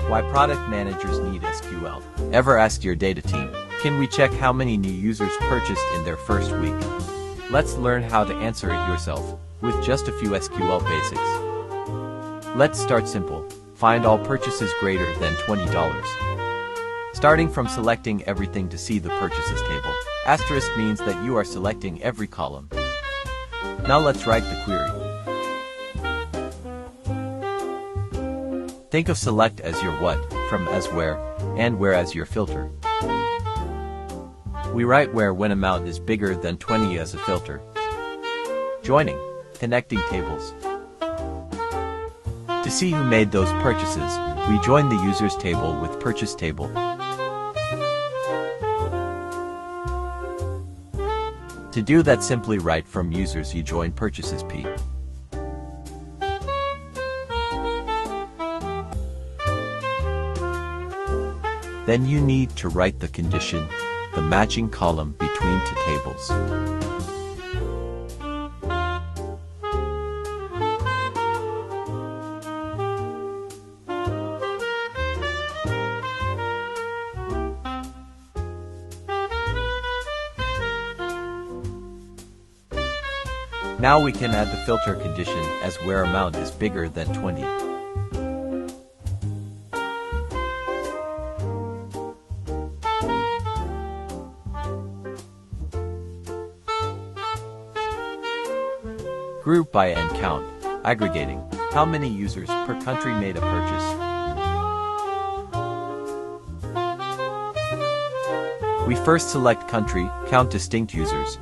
Why product managers need SQL. Ever asked your data team, can we check how many new users purchased in their first week? Let's learn how to answer it yourself, with just a few SQL basics. Let's start simple. Find all purchases greater than $20. Starting from selecting everything to see the purchases table. Asterisk means that you are selecting every column. Now let's write the query. Think of select as your what, from as where, and where as your filter. We write where when amount is bigger than 20 as a filter. Joining, connecting tables. To see who made those purchases, we join the users table with purchase table. To do that, simply write from users you join purchases P. Then you need to write the condition, the matching column between two tables. Now we can add the filter condition as where amount is bigger than 20. Group by and count, aggregating, how many users per country made a purchase. We first select country, count distinct users.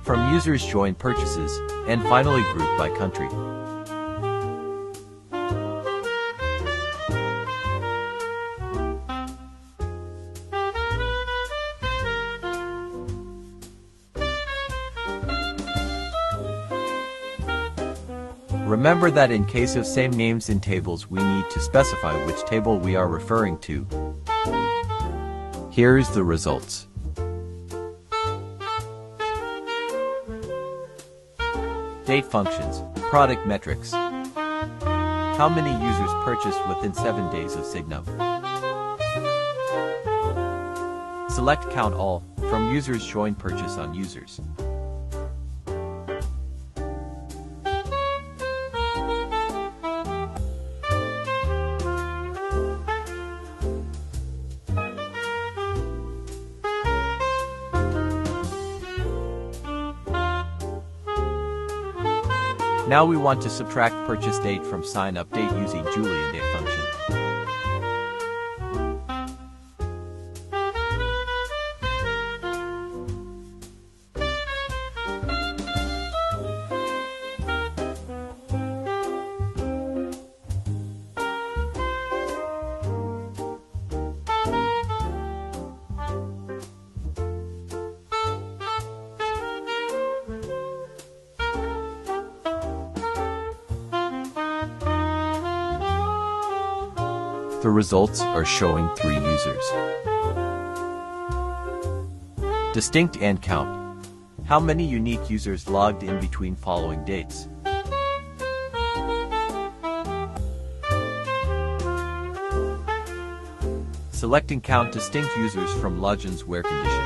From users join purchases, and finally group by country. Remember that in case of same names in tables, we need to specify which table we are referring to. Here's the results. Date functions, product metrics. How many users purchased within 7 days of signup? Select count all, from users join purchase on users. Now we want to subtract purchase date from sign-up date using Boolean date function. The results are showing 3 users. Distinct and count. How many unique users logged in between following dates? Selecting count distinct users from Login's where condition.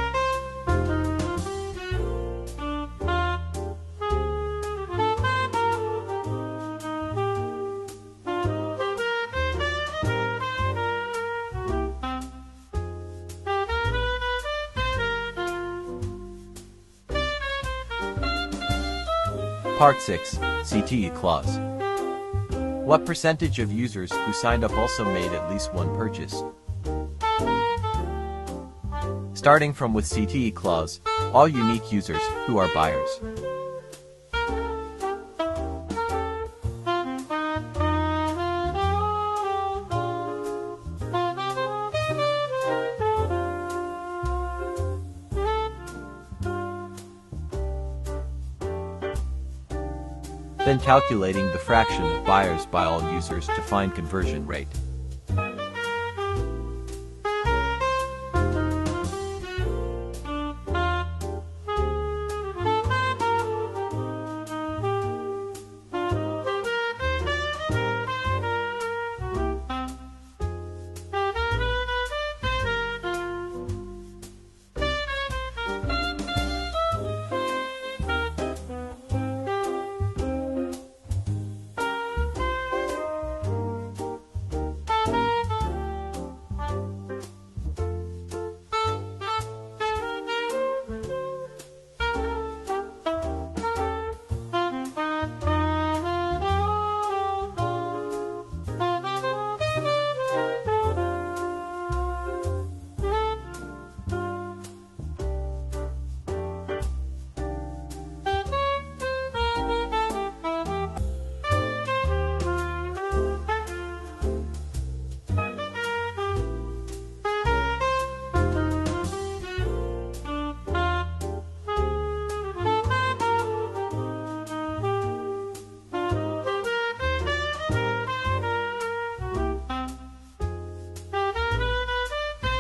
Part 6, CTE clause. What percentage of users who signed up also made at least one purchase? Starting from with CTE clause, all unique users who are buyers. then calculating the fraction of buyers by all users to find conversion rate.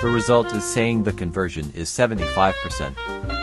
The result is saying the conversion is 75%.